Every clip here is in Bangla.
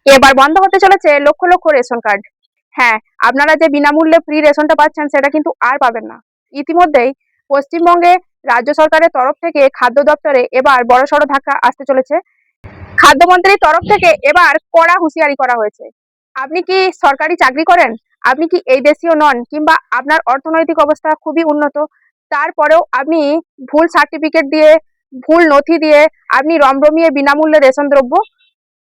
এবার বন্ধ হতে চলেছে লক্ষ লক্ষ রেশন কার্ড। হ্যাঁ, আপনারা যে বিনামূল্যে ফ্রি রেশনটা পাচ্ছেন সেটা কিন্তু আর পাবেন না। ইতিমধ্যেই পশ্চিমবঙ্গে রাজ্য সরকারের তরফ থেকে খাদ্য দপ্তরে এবার বড়সড় ধাক্কা আসতে চলেছে। খাদ্যমন্ত্রীর তরফ থেকে এবার কড়া হুঁশিয়ারি করা হয়েছে। আপনি কি সরকারি চাকরি করেন? আপনি কি এই দেশীয় নন, কিংবা আপনার অর্থনৈতিক অবস্থা খুবই উন্নত, তারপরেও আপনি ভুল সার্টিফিকেট দিয়ে, ভুল নথি দিয়ে আপনি রমরমিয়ে বিনামূল্যে রেশন দ্রব্য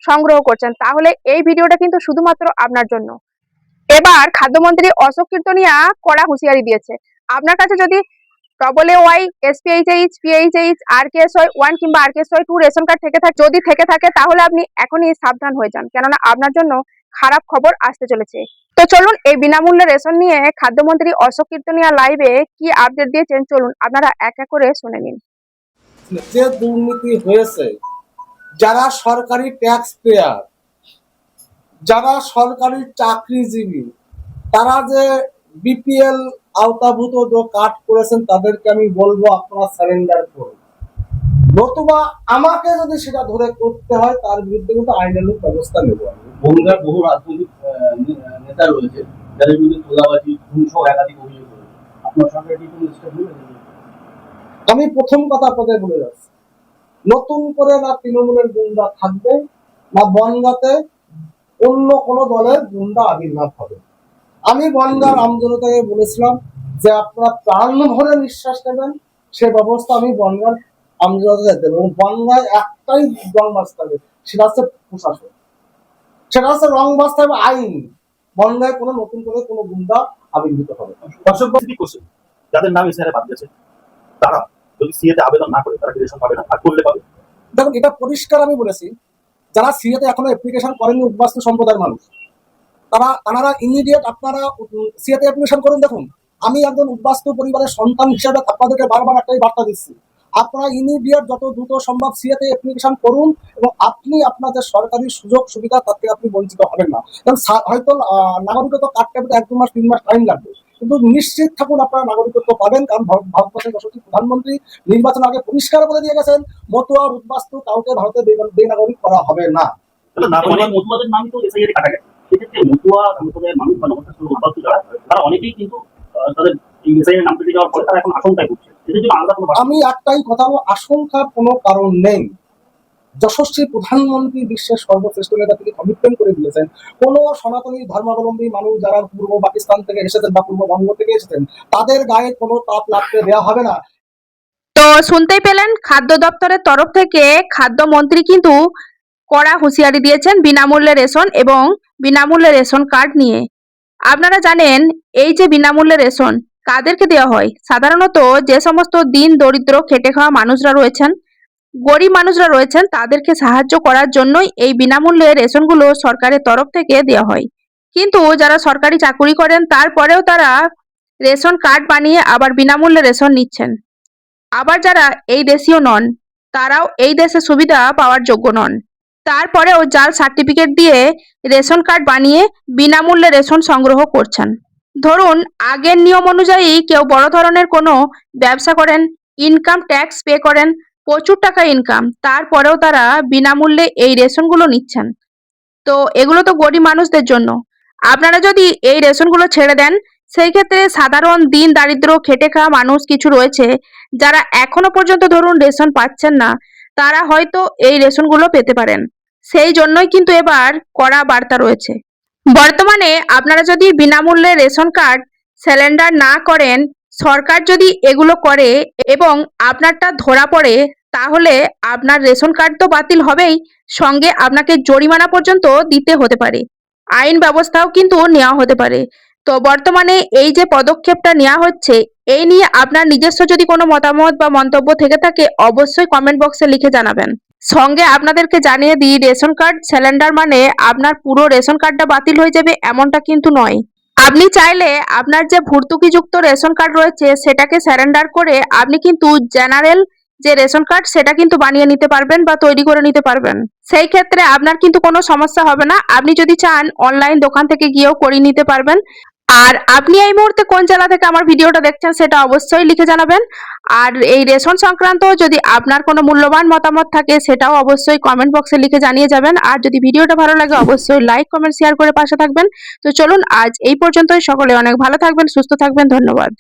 সংগ্রহ করছেন, তাহলে এই ভিডিওটা কিন্তু শুধুমাত্র আপনার জন্য। এবার খাদ্যমন্ত্রী অশোক কীর্তনিয়া কড়া হুঁশিয়ারি দিয়েছে। আপনার কাছে যদি AAY, SPHH, PHH, RKSY 1 কিংবা RKSY 2 রেশন কার্ড থেকে থাকে তাহলে আপনি এখনই সাবধান হয়ে যান, কেননা আপনার জন্য খারাপ খবর আসতে চলেছে। তো চলুন এই বিনামূল্যে রেশন নিয়ে খাদ্যমন্ত্রী অশোক কীর্তনিয়া লাইভে কি আপডেট দিয়েছেন, চলুন আপনারা এক এক করে শুনে নিন। যে দুর্নীতি হয়েছে, যারা সরকারি ট্যাক্স পেয়ার, যারা সরকারি চাকরিজীবী, তারা যে বিপিএল আওতাভূত যে কাট করেছেন তাদেরকে আমি বলবো আপনারা সারেন্ডার করুন, নতুবা আমাকে যদি সেটা ধরে করতে হয় তার বিরুদ্ধে কিন্তু আইনানুগ ব্যবস্থা নেব। আমি বনগাঁর বহু রাজনৈতিক নেতা রয়েছে যাদের বিরুদ্ধে তোলাবাজি, ঘুষ একাধিক অভিযোগ রয়েছে। আপনার সরকার কি কোনো স্টেপ নেবে? আমি প্রথম কথা আপনাদের বলে যাচ্ছি, নতুন করে না তৃণমূলের গুন্ডা থাকবে, না বনগাঁতে অন্য কোনো দলের গুন্ডা আবির্ভাব হবে। আমি বনগাঁর আমজনতাকে বলেছিলাম যে আপনারা প্রাণ ভরে নিঃশ্বাস নেবেন, সে ব্যবস্থা আমি বনগাঁর আমজনতাকে দেব। এবং বনগাঁয় একটাই রং বাঁচতে হবে, সেটা হচ্ছে প্রশাসন, সেটা হচ্ছে রং বাঁচতে হবে আইন। বনগাঁয় কোনো নতুন করে কোনো গুন্ডা আবির্ভূত হবে। দর্শক কি করছে, যাদের নাম এসআইআর বাদ গেছে, তারা যদি সিএতে আবেদন না করে তারা কি রেশন পাবে না, আর করলে পাবে? দেখুন, এটা পরিষ্কার আমি বলেছি, যারা সিএতে এখনো অ্যাপ্লিকেশন করেনি উদ্বাস্তু সম্প্রদায়ের মানুষ, তারা ইমিডিয়েট আপনারা সিএতে অ্যাপ্লিকেশন করুন। দেখুন, আমি একজন উদ্বাস্তু পরিবারের সন্তান হিসেবে আপনাদেরকে বারবার একটাই বার্তা দিচ্ছি, আপনারা ইমিডিয়েট যত দ্রুত সম্ভব সিএতে অ্যাপ্লিকেশন করুন, এবং আপনি আপনাদের সরকারি সুযোগ সুবিধা তার থেকে আপনি বঞ্চিত হবেন না। কারণ হয়তো নাগরিকত্ব কাটতে 1-2 মাস 3 মাস টাইম লাগবে, কিন্তু নিশ্চিত থাকুন আপনারা নাগরিকত্ব পাবেন। কারণ ভারতবর্ষের যশস্বী প্রধানমন্ত্রী নির্বাচন আগে পরিষ্কার করে দিয়ে গেছেন, মতুয়া উদ্বাস্তু কাউকে ভারতে বেনাগরিক করা হবে না। মতুয়াদের নাম তো এসআইআর কাটা গেছে, সেক্ষেত্রে মতুয়া সম্প্রদায়ের মানুষ বা নবজাতক উদ্বাস্তু যারা, তারা অনেকেই কিন্তু তাদের এসআইআর নাম কেটে যাওয়ার পরে তারা এখন আশঙ্কায় ভুগছে। আমি একটাই কথা, আশঙ্কার কোনো কারণ নেই। যশস্বী প্রধানমন্ত্রী বিশ্বের সর্বশ্রেষ্ঠ নেতা, তিনি কমিটমেন্ট করে দিয়েছেন কোন সনাতনী ধর্মাবলম্বী মানুষ যারা পূর্ব পাকিস্তান থেকে এসেছেন বা পূর্ববঙ্গ থেকে এসেছেন, তাদের গায়ে কোনো তাপ লাগতে দেওয়া হবে না। তো শুনতেই পেলেন, খাদ্য দপ্তরের তরফ থেকে খাদ্যমন্ত্রী কিন্তু কড়া হুঁশিয়ারি দিয়েছেন বিনামূল্যে রেশন এবং বিনামূল্যে রেশন কার্ড নিয়ে। আপনারা জানেন, এই যে বিনামূল্যে রেশন কাদেরকে দেওয়া হয়? সাধারণত যে সমস্ত দিন দরিদ্র খেটে খাওয়া মানুষরা রয়েছেন, গরিব মানুষরা রয়েছেন, তাদেরকে সাহায্য করার জন্যই এই বিনামূল্যে রেশনগুলো সরকারের তরফ থেকে দেওয়া হয়। কিন্তু যারা সরকারি চাকুরি করেন তারপরেও তারা রেশন কার্ড বানিয়ে আবার বিনামূল্যে রেশন নিচ্ছেন। আবার যারা এই দেশীয় নন, তারাও এই দেশে সুবিধা পাওয়ার যোগ্য নন, তারপরেও জাল সার্টিফিকেট দিয়ে রেশন কার্ড বানিয়ে বিনামূল্যে রেশন সংগ্রহ করছেন। ধরুন, আগের নিয়ম অনুযায়ী কেউ বড় ধরনের কোনো ব্যবসা করেন, ইনকাম ট্যাক্স পে করেন, প্রচুর টাকা ইনকাম, তারপরেও তারা বিনামূল্যে এই রেশনগুলো নিচ্ছেন। তো এগুলো তো গরিব মানুষদের জন্য। আপনারা যদি এই রেশনগুলো ছেড়ে দেন, সেই ক্ষেত্রে সাধারণ দিন দারিদ্র খেটে খাওয়া মানুষ কিছু রয়েছে যারা এখনো পর্যন্ত ধরুন রেশন পাচ্ছেন না, তারা হয়তো এই রেশনগুলো পেতে পারেন। সেই জন্যই কিন্তু এবার কড়া বার্তা রয়েছে। বর্তমানে আপনারা যদি বিনামূল্যে রেশন কার্ড সিলিন্ডার না করেন, সরকার যদি এগুলো করে এবং আপনারটা ধরা পড়ে, তাহলে আপনার রেশন কার্ড তো বাতিল হবেই, সঙ্গে আপনাকে জরিমানা পর্যন্ত দিতে হতে পারে, আইন ব্যবস্থাও কিন্তু নেওয়া হতে পারে। তো বর্তমানে এই যে পদক্ষেপটা নেওয়া হচ্ছে, এই নিয়ে আপনার নিজস্ব যদি কোনো মতামত বা মন্তব্য থেকে থাকে, অবশ্যই কমেন্ট বক্সে লিখে জানাবেন। সঙ্গে আপনাদেরকে জানিয়ে দিই, রেশন কার্ড সিলিন্ডার মানে আপনার পুরো রেশন কার্ডটা বাতিল হয়ে যাবে এমনটা কিন্তু নয়। আপনি চাইলে আপনার যে ভর্তুকিযুক্ত রেশন কার্ড রয়েছে সেটাকে সারেন্ডার করে আপনি কিন্তু জেনারেল যে রেশন কার্ড সেটা কিন্তু বানিয়ে নিতে পারবেন বা তৈরি করে নিতে পারবেন। সেই ক্ষেত্রে আপনার কিন্তু কোনো সমস্যা হবে না। আপনি যদি চান অনলাইন দোকান থেকে গিয়েও করিয়ে নিতে পারবেন। আর আপনি এই মুহূর্তে কোন জেলা থেকে আমার ভিডিওটা দেখছেন সেটা অবশ্যই লিখে জানাবেন। আর এই রেশন সংক্রান্ত যদি আপনার কোনো মূল্যবান মতামত থাকে সেটাও অবশ্যই কমেন্ট বক্সে লিখে জানিয়ে যাবেন। আর যদি ভিডিওটা ভালো লাগে অবশ্যই লাইক, কমেন্ট, শেয়ার করে পাশে থাকবেন। তো চলুন আজ এই পর্যন্তই। সকলে অনেক ভালো থাকবেন, সুস্থ থাকবেন। ধন্যবাদ।